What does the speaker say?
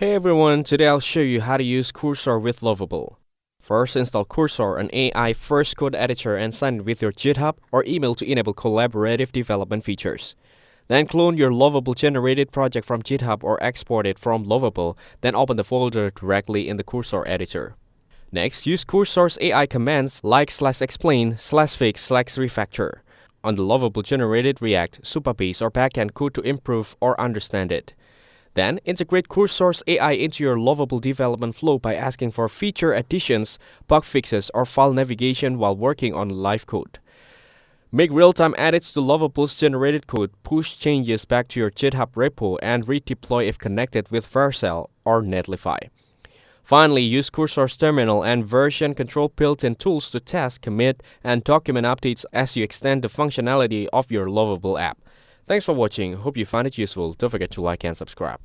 Hey everyone, today I'll show you how to use Cursor with Lovable. First, install Cursor, an AI first code editor, and sign in with your GitHub or email to enable collaborative development features. Then clone your Lovable generated project from GitHub or export it from Lovable, then open the folder directly in the Cursor editor. Next, use Cursor's AI commands like /explain, /fix, /refactor on the Lovable generated React, Supabase, or backend code to improve or understand it. Then, integrate Cursor's AI into your Lovable development flow by asking for feature additions, bug fixes, or file navigation while working on live code. Make real-time edits to Lovable's generated code, push changes back to your GitHub repo, and redeploy if connected with Vercel or Netlify. Finally, use Cursor's terminal and version control built-in tools to test, commit, and document updates as you extend the functionality of your Lovable app. Thanks for watching. Hope you found it useful. Don't forget to like and subscribe.